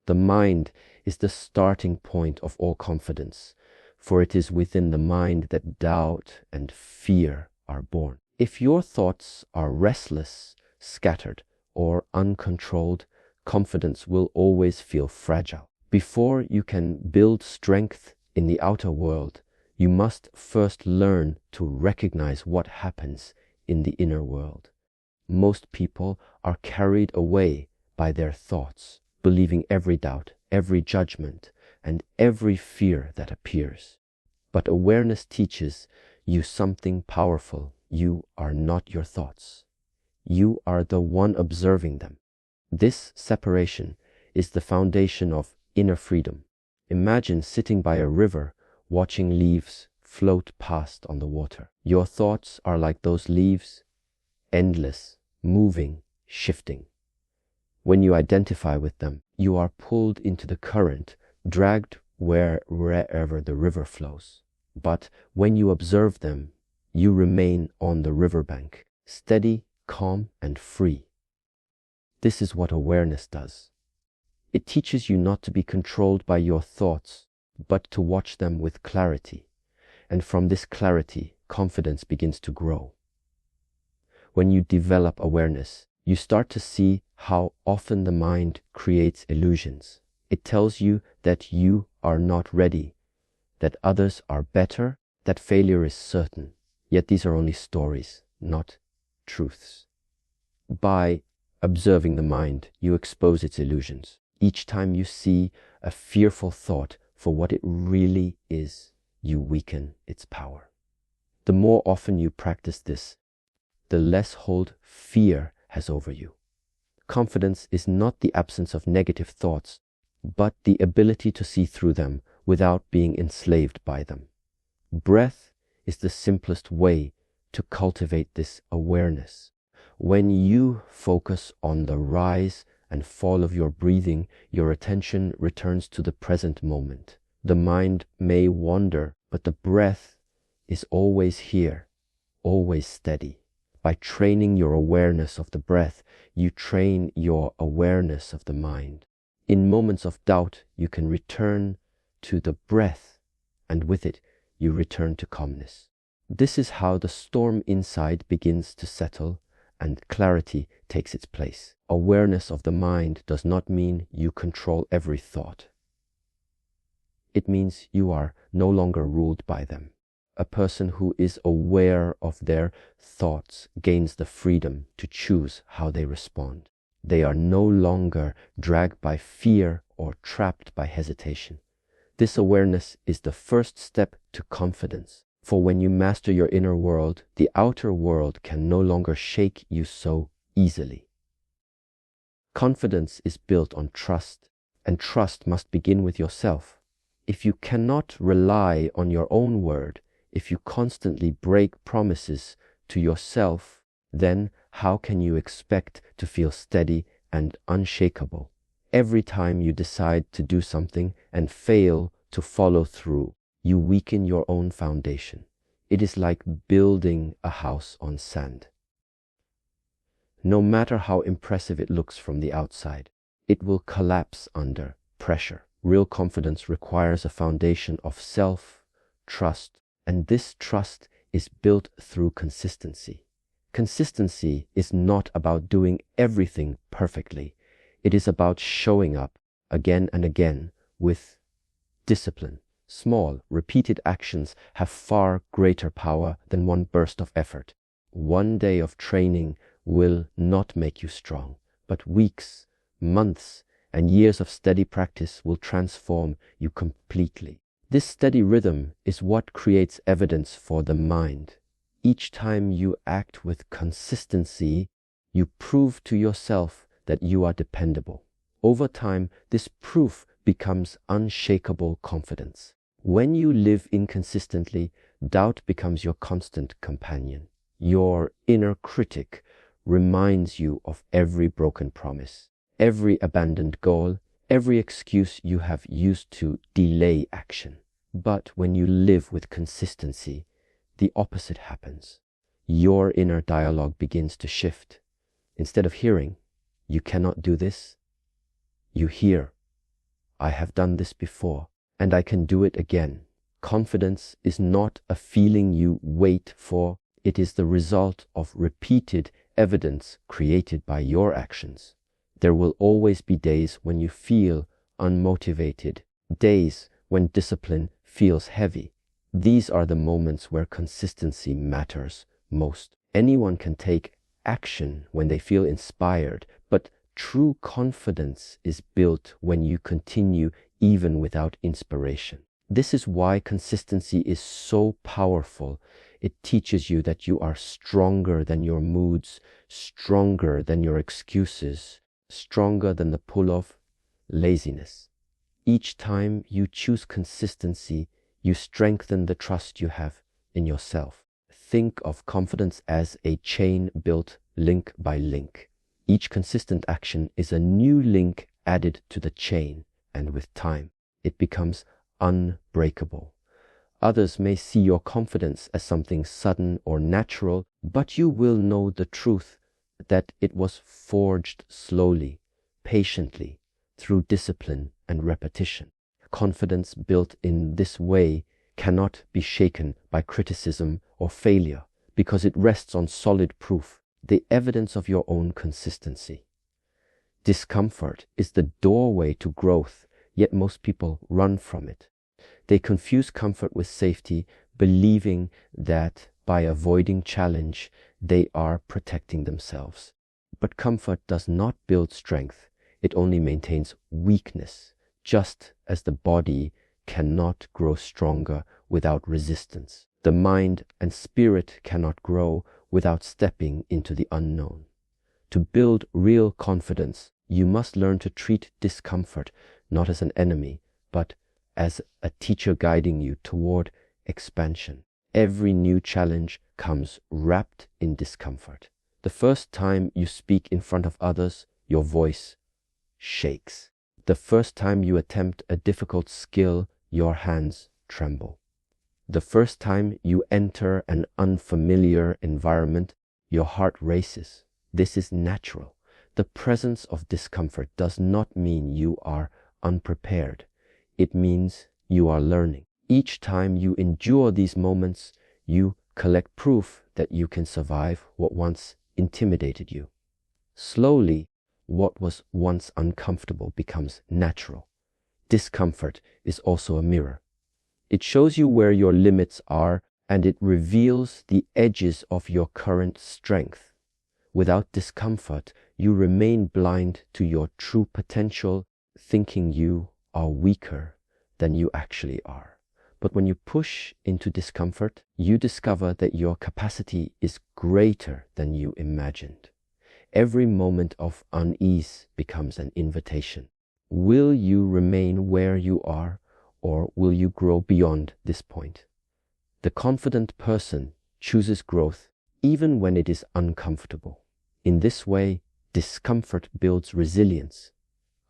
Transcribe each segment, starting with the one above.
The mind is the starting point of all confidence, for it is within the mind that doubt and fear are born. If your thoughts are restless, scattered, or uncontrolled, confidence will always feel fragile. Before you can build strength in the outer world, you must first learn to recognize what happens in the inner world. Most people are carried away by their thoughts, believing every doubt, every judgment, and every fear that appears. But awareness teaches you something powerful. You are not your thoughts. You are the one observing them. This separation is the foundation of inner freedom. Imagine sitting by a river, watching leaves float past on the water. Your thoughts are like those leaves, endless, moving, shifting. When you identify with them, you are pulled into the current, dragged wherever the river flows. But when you observe them, you remain on the riverbank, steady, calm, and free. This is what awareness does. It teaches you not to be controlled by your thoughts, but to watch them with clarity. And from this clarity, confidence begins to grow. When you develop awareness, you start to see how often the mind creates illusions. It tells you that you are not ready, that others are better, that failure is certain. Yet these are only stories, not truths. By observing the mind, you expose its illusions. Each time you see a fearful thought for what it really is, you weaken its power. The more often you practice this, the less hold fear has over you. Confidence is not the absence of negative thoughts, but the ability to see through them without being enslaved by them. Breath is the simplest way to cultivate this awareness. When you focus on the rise and fall of your breathing, your attention returns to the present moment. The mind may wander, but the breath is always here, always steady. By training your awareness of the breath, you train your awareness of the mind. In moments of doubt, you can return to the breath, and with it, you return to calmness. This is how the storm inside begins to settle and clarity takes its place. Awareness of the mind does not mean you control every thought. It means you are no longer ruled by them. A person who is aware of their thoughts gains the freedom to choose how they respond. They are no longer dragged by fear or trapped by hesitation. This awareness is the first step to confidence. For when you master your inner world, the outer world can no longer shake you so easily. Confidence is built on trust, and trust must begin with yourself. If you cannot rely on your own word, if you constantly break promises to yourself, then how can you expect to feel steady and unshakable? Every time you decide to do something and fail to follow through, you weaken your own foundation. It is like building a house on sand. No matter how impressive it looks from the outside, it will collapse under pressure. Real confidence requires a foundation of self-trust, and this trust is built through consistency. Consistency is not about doing everything perfectly. It is about showing up again and again with discipline. Small, repeated actions have far greater power than one burst of effort. One day of training will not make you strong, but weeks, months, and years of steady practice will transform you completely. This steady rhythm is what creates evidence for the mind. Each time you act with consistency, you prove to yourself that you are dependable. Over time, this proof becomes unshakable confidence. When you live inconsistently, doubt becomes your constant companion. Your inner critic reminds you of every broken promise, every abandoned goal, every excuse you have used to delay action. But when you live with consistency, the opposite happens. Your inner dialogue begins to shift. Instead of hearing, "You cannot do this," you hear, I have done this before, and I can do it again. Confidence is not a feeling you wait for. It is the result of repeated evidence created by your actions. There will always be days when you feel unmotivated, days when discipline feels heavy. These are the moments where consistency matters most. Anyone can take action when they feel inspired, but true confidence is built when you continue even without inspiration. This is why consistency is so powerful. It teaches you that you are stronger than your moods, stronger than your excuses, stronger than the pull of laziness. Each time you choose consistency, you strengthen the trust you have in yourself. Think of confidence as a chain built link by link. Each consistent action is a new link added to the chain, and with time, it becomes unbreakable. Others may see your confidence as something sudden or natural, but you will know the truth that it was forged slowly, patiently, through discipline and repetition. Confidence built in this way cannot be shaken by criticism or failure because it rests on solid proof, the evidence of your own consistency. Discomfort is the doorway to growth, yet most people run from it. They confuse comfort with safety, believing that by avoiding challenge, they are protecting themselves. But comfort does not build strength. It only maintains weakness, just as the body cannot grow stronger without resistance. The mind and spirit cannot grow without stepping into the unknown. To build real confidence, you must learn to treat discomfort not as an enemy, but as a teacher guiding you toward expansion. Every new challenge comes wrapped in discomfort. The first time you speak in front of others, your voice shakes. The first time you attempt a difficult skill, your hands tremble. The first time you enter an unfamiliar environment, your heart races. This is natural. The presence of discomfort does not mean you are unprepared. It means you are learning. Each time you endure these moments, you collect proof that you can survive what once intimidated you. Slowly, what was once uncomfortable becomes natural. Discomfort is also a mirror. It shows you where your limits are, and it reveals the edges of your current strength. Without discomfort, you remain blind to your true potential, thinking you are weaker than you actually are. But when you push into discomfort, you discover that your capacity is greater than you imagined. Every moment of unease becomes an invitation. Will you remain where you are, or will you grow beyond this point? The confident person chooses growth even when it is uncomfortable. In this way, discomfort builds resilience.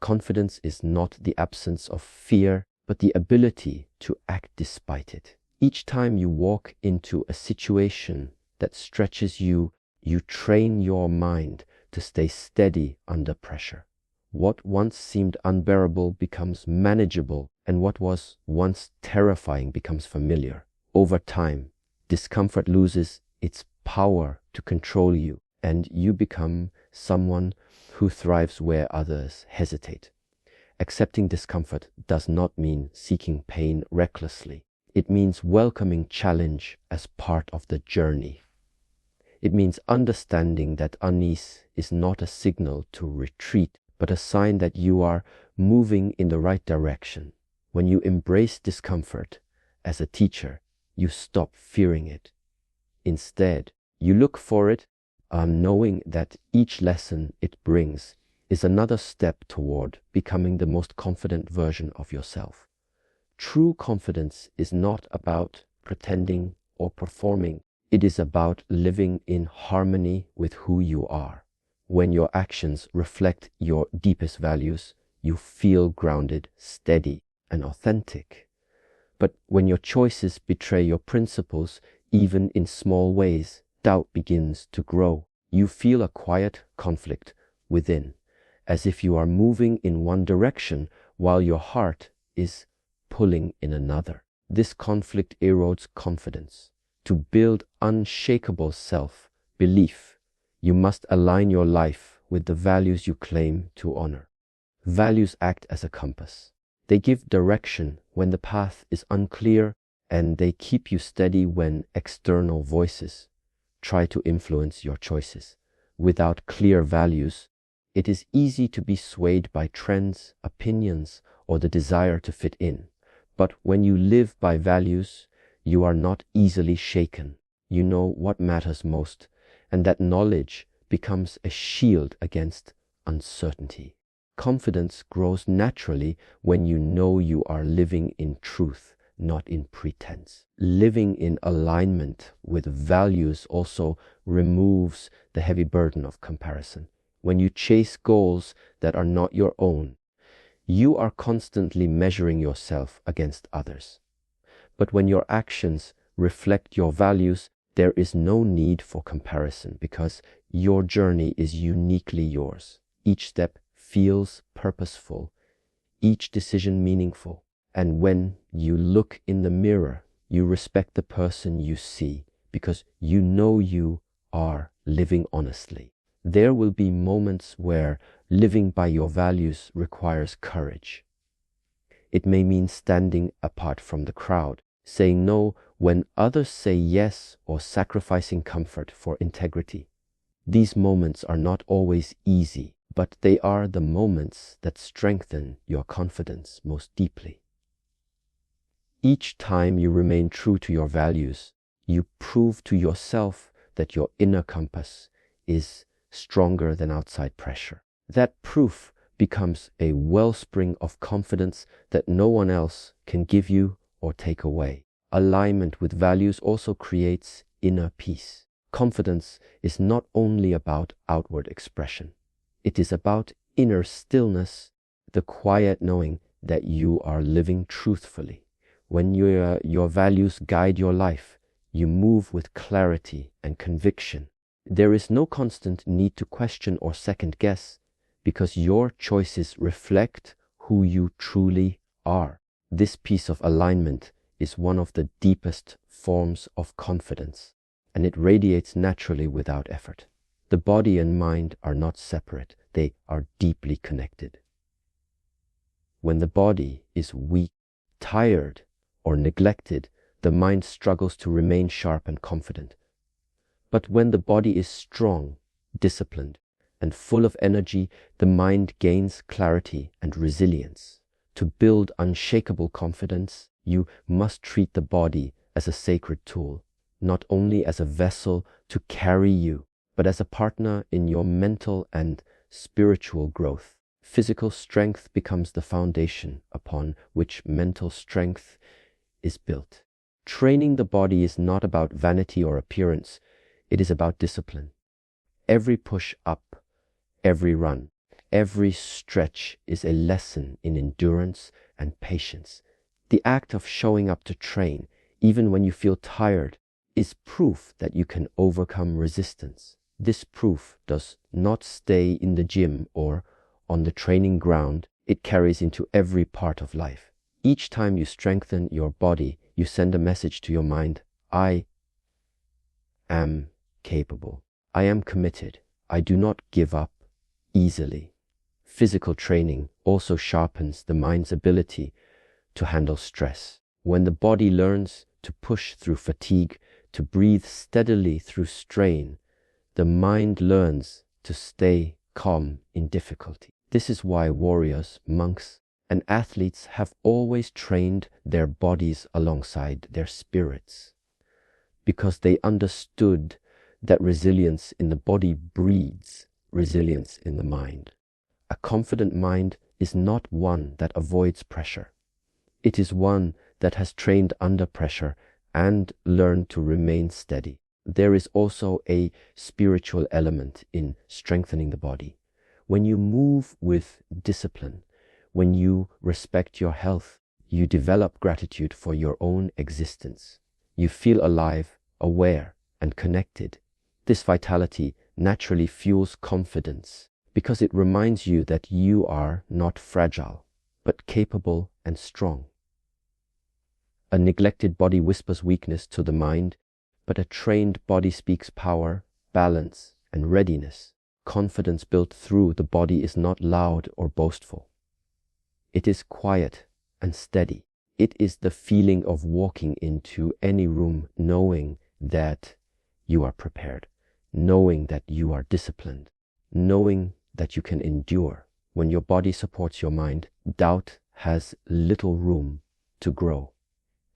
Confidence is not the absence of fear, but the ability to act despite it. Each time you walk into a situation that stretches you, you train your mind to stay steady under pressure. What once seemed unbearable becomes manageable, and what was once terrifying becomes familiar. Over time, discomfort loses its power to control you, and you become someone who thrives where others hesitate. Accepting discomfort does not mean seeking pain recklessly. It means welcoming challenge as part of the journey. It means understanding that unease is not a signal to retreat, but a sign that you are moving in the right direction. When you embrace discomfort as a teacher, you stop fearing it. Instead, you look for it, knowing that each lesson it brings is another step toward becoming the most confident version of yourself. True confidence is not about pretending or performing. It is about living in harmony with who you are. When your actions reflect your deepest values, you feel grounded, steady, and authentic. But when your choices betray your principles, even in small ways, doubt begins to grow. You feel a quiet conflict within, as if you are moving in one direction while your heart is pulling in another. This conflict erodes confidence. To build unshakable self-belief, you must align your life with the values you claim to honor. Values act as a compass. They give direction when the path is unclear, and they keep you steady when external voices try to influence your choices. Without clear values, it is easy to be swayed by trends, opinions, or the desire to fit in. But when you live by values, you are not easily shaken. You know what matters most, and that knowledge becomes a shield against uncertainty. Confidence grows naturally when you know you are living in truth, not in pretense. Living in alignment with values also removes the heavy burden of comparison. When you chase goals that are not your own, you are constantly measuring yourself against others. But when your actions reflect your values, there is no need for comparison because your journey is uniquely yours. Each step feels purposeful, each decision meaningful. And when you look in the mirror, you respect the person you see because you know you are living honestly. There will be moments where living by your values requires courage. It may mean standing apart from the crowd, saying no when others say yes, or sacrificing comfort for integrity. These moments are not always easy, but they are the moments that strengthen your confidence most deeply. Each time you remain true to your values, you prove to yourself that your inner compass is stronger than outside pressure. That proof becomes a wellspring of confidence that no one else can give you or take away. Alignment with values also creates inner peace. Confidence is not only about outward expression. It is about inner stillness, the quiet knowing that you are living truthfully. When your values guide your life, you move with clarity and conviction. There is no constant need to question or second guess because your choices reflect who you truly are. This piece of alignment is one of the deepest forms of confidence, and it radiates naturally without effort. The body and mind are not separate, they are deeply connected. When the body is weak, tired, or neglected, the mind struggles to remain sharp and confident. But when the body is strong, disciplined, and full of energy, the mind gains clarity and resilience. To build unshakable confidence, you must treat the body as a sacred tool, not only as a vessel to carry you, but as a partner in your mental and spiritual growth. Physical strength becomes the foundation upon which mental strength is built. Training the body is not about vanity or appearance. It is about discipline. Every push up, every run, every stretch is a lesson in endurance and patience. The act of showing up to train, even when you feel tired, is proof that you can overcome resistance. This proof does not stay in the gym or on the training ground. It carries into every part of life. Each time you strengthen your body, you send a message to your mind: I am capable. I am committed. I do not give up easily. Physical training also sharpens the mind's ability to handle stress. When the body learns to push through fatigue, to breathe steadily through strain, the mind learns to stay calm in difficulty. This is why warriors, monks, and athletes have always trained their bodies alongside their spirits, because they understood that resilience in the body breeds resilience in the mind. A confident mind is not one that avoids pressure. It is one that has trained under pressure and learned to remain steady. There is also a spiritual element in strengthening the body. When you move with discipline, when you respect your health, you develop gratitude for your own existence. You feel alive, aware, and connected. This vitality naturally fuels confidence because it reminds you that you are not fragile, but capable and strong. A neglected body whispers weakness to the mind, but a trained body speaks power, balance, and readiness. Confidence built through the body is not loud or boastful. It is quiet and steady. It is the feeling of walking into any room knowing that you are prepared, knowing that you are disciplined, knowing that you can endure. When your body supports your mind, doubt has little room to grow.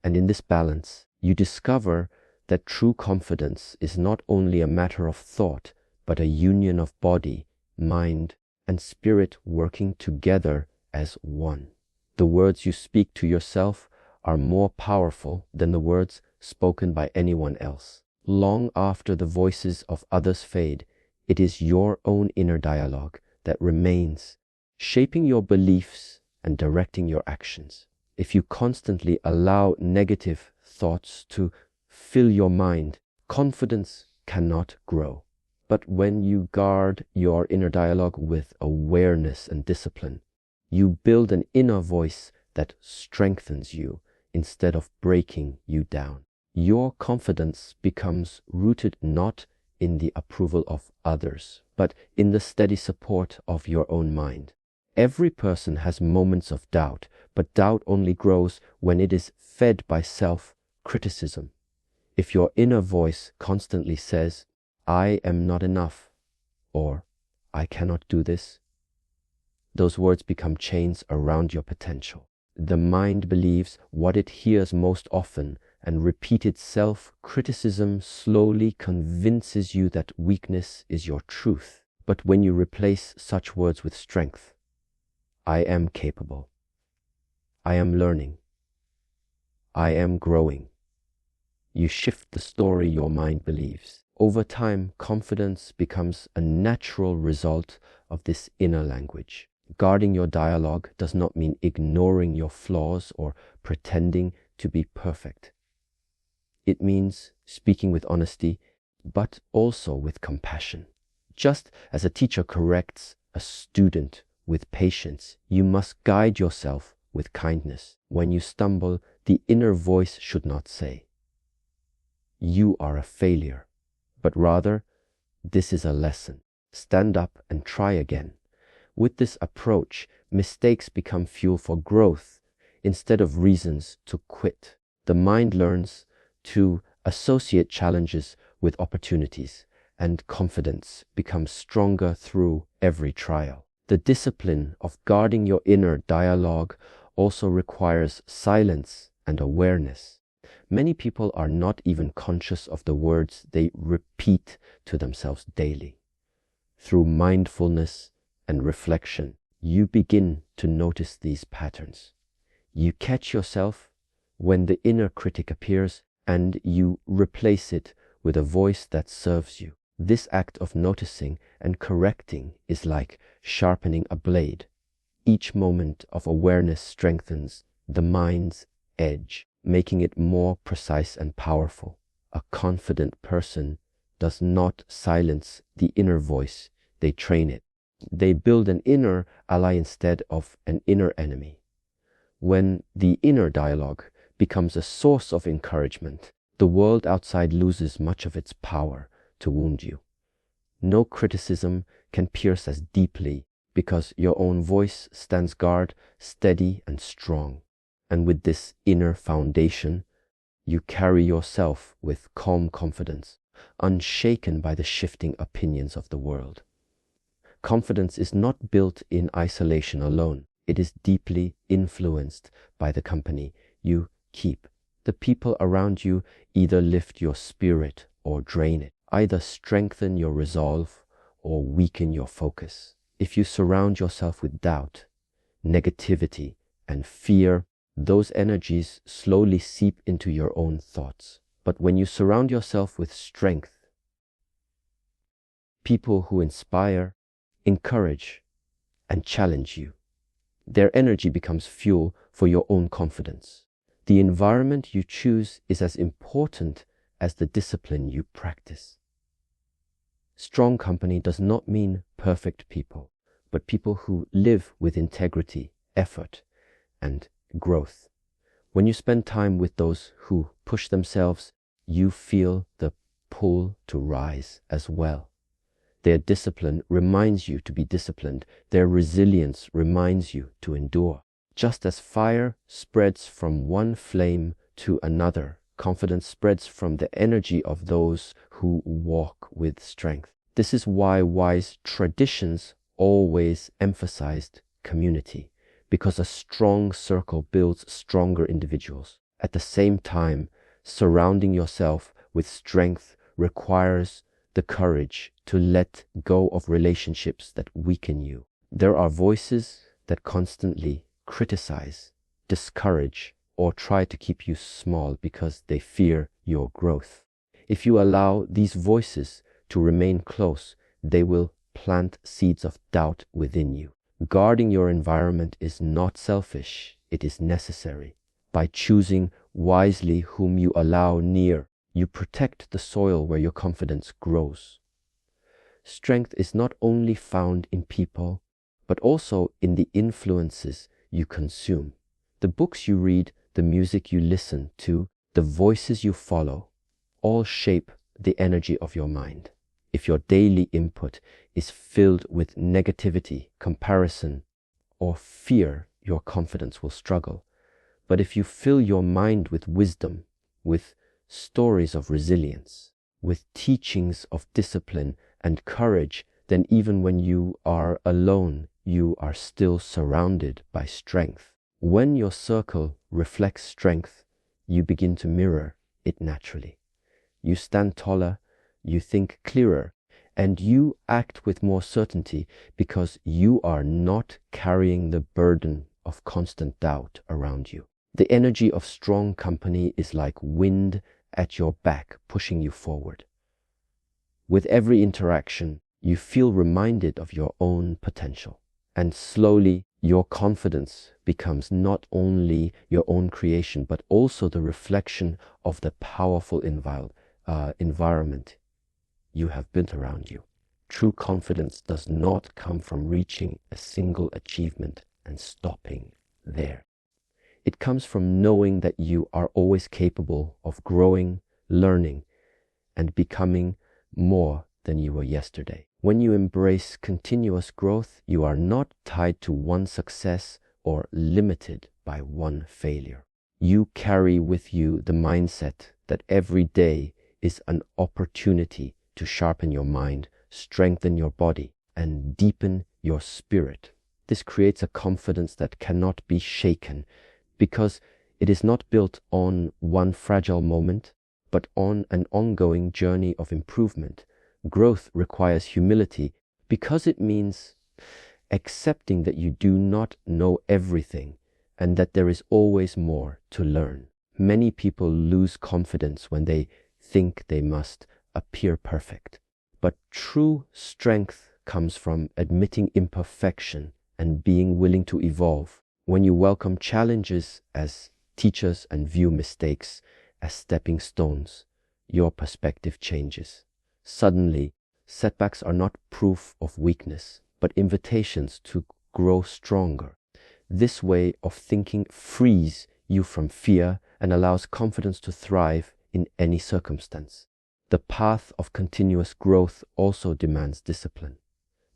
And in this balance, you discover that true confidence is not only a matter of thought, but a union of body, mind, and spirit working together as one. The words you speak to yourself are more powerful than the words spoken by anyone else. Long after the voices of others fade, it is your own inner dialogue that remains, shaping your beliefs and directing your actions. If you constantly allow negative thoughts to fill your mind, confidence cannot grow. But when you guard your inner dialogue with awareness and discipline, you build an inner voice that strengthens you instead of breaking you down. Your confidence becomes rooted not in the approval of others, but in the steady support of your own mind. Every person has moments of doubt, but doubt only grows when it is fed by self-criticism. If your inner voice constantly says, "I am not enough," or "I cannot do this," those words become chains around your potential. The mind believes what it hears most often, and repeated self-criticism slowly convinces you that weakness is your truth. But when you replace such words with strength, "I am capable," "I am learning," "I am growing," you shift the story your mind believes. Over time, confidence becomes a natural result of this inner language. Guarding your dialogue does not mean ignoring your flaws or pretending to be perfect. It means speaking with honesty, but also with compassion. Just as a teacher corrects a student with patience, you must guide yourself with kindness. When you stumble, the inner voice should not say, "You are a failure," but rather, "This is a lesson. Stand up and try again." With this approach, mistakes become fuel for growth instead of reasons to quit. The mind learns to associate challenges with opportunities, and confidence becomes stronger through every trial. The discipline of guarding your inner dialogue also requires silence and awareness. Many people are not even conscious of the words they repeat to themselves daily. Through mindfulness and reflection, you begin to notice these patterns. You catch yourself when the inner critic appears, and you replace it with a voice that serves you. This act of noticing and correcting is like sharpening a blade. Each moment of awareness strengthens the mind's edge, making it more precise and powerful. A confident person does not silence the inner voice, they train it. They build an inner ally instead of an inner enemy. When the inner dialogue becomes a source of encouragement, the world outside loses much of its power to wound you. No criticism can pierce as deeply because your own voice stands guard, steady and strong. And with this inner foundation, you carry yourself with calm confidence, unshaken by the shifting opinions of the world. Confidence is not built in isolation alone. It is deeply influenced by the company you keep. The people around you either lift your spirit or drain it, either strengthen your resolve or weaken your focus. If you surround yourself with doubt, negativity, and fear, those energies slowly seep into your own thoughts. But when you surround yourself with strength, people who inspire, encourage, and challenge you, their energy becomes fuel for your own confidence. The environment you choose is as important as the discipline you practice. Strong company does not mean perfect people, but people who live with integrity, effort, and growth. When you spend time with those who push themselves, you feel the pull to rise as well. Their discipline reminds you to be disciplined. Their resilience reminds you to endure. Just as fire spreads from one flame to another, confidence spreads from the energy of those who walk with strength. This is why wise traditions always emphasized community, because a strong circle builds stronger individuals. At the same time, surrounding yourself with strength requires the courage to let go of relationships that weaken you. There are voices that constantly criticize, discourage, or try to keep you small because they fear your growth. If you allow these voices to remain close, they will plant seeds of doubt within you. Guarding your environment is not selfish, it is necessary. By choosing wisely whom you allow near, you protect the soil where your confidence grows. Strength is not only found in people, but also in the influences you consume. The books you read, the music you listen to, the voices you follow, all shape the energy of your mind. If your daily input is filled with negativity, comparison, or fear, your confidence will struggle. But if you fill your mind with wisdom, with stories of resilience, with teachings of discipline and courage, then even when you are alone, you are still surrounded by strength. When your circle reflects strength, you begin to mirror it naturally. You stand taller, you think clearer, and you act with more certainty because you are not carrying the burden of constant doubt around you. The energy of strong company is like wind at your back, pushing you forward. With every interaction, you feel reminded of your own potential. And slowly, your confidence becomes not only your own creation, but also the reflection of the powerful environment you have built around you. True confidence does not come from reaching a single achievement and stopping there. It comes from knowing that you are always capable of growing, learning, and becoming more than you were yesterday. When you embrace continuous growth, you are not tied to one success or limited by one failure. You carry with you the mindset that every day is an opportunity to sharpen your mind, strengthen your body, and deepen your spirit. This creates a confidence that cannot be shaken because it is not built on one fragile moment, but on an ongoing journey of improvement. Growth requires humility because it means accepting that you do not know everything and that there is always more to learn. Many people lose confidence when they think they must appear perfect. But true strength comes from admitting imperfection and being willing to evolve. When you welcome challenges as teachers and view mistakes as stepping stones, your perspective changes. Suddenly, setbacks are not proof of weakness, but invitations to grow stronger. This way of thinking frees you from fear and allows confidence to thrive in any circumstance. The path of continuous growth also demands discipline.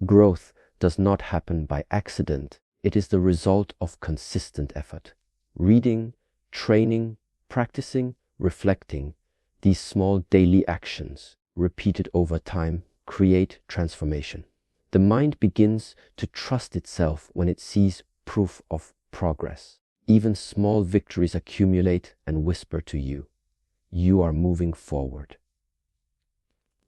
Growth does not happen by accident. It is the result of consistent effort. Reading, training, practicing, reflecting, these small daily actions, repeated over time, create transformation. The mind begins to trust itself when it sees proof of progress. Even small victories accumulate and whisper to you, you are moving forward.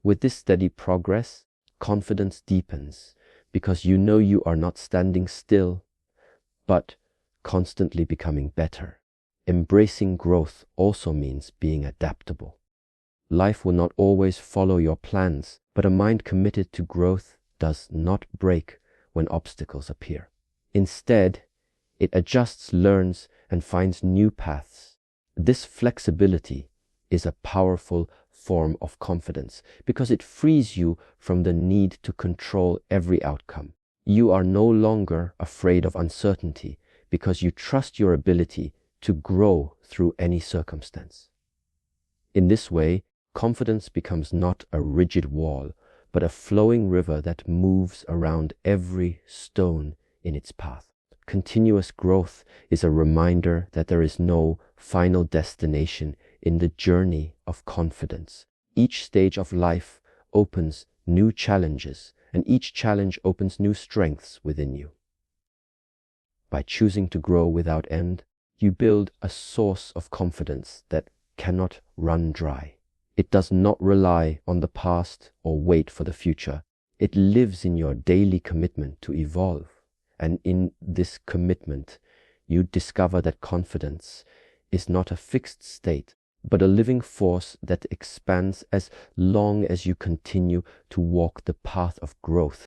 With this steady progress, confidence deepens because you know you are not standing still, but constantly becoming better. Embracing growth also means being adaptable. Life will not always follow your plans, but a mind committed to growth does not break when obstacles appear. Instead, it adjusts, learns, and finds new paths. This flexibility is a powerful form of confidence because it frees you from the need to control every outcome. You are no longer afraid of uncertainty because you trust your ability to grow through any circumstance. In this way, confidence becomes not a rigid wall, but a flowing river that moves around every stone in its path. Continuous growth is a reminder that there is no final destination in the journey of confidence. Each stage of life opens new challenges, and each challenge opens new strengths within you. By choosing to grow without end, you build a source of confidence that cannot run dry. It does not rely on the past or wait for the future. It lives in your daily commitment to evolve. And in this commitment, you discover that confidence is not a fixed state, but a living force that expands as long as you continue to walk the path of growth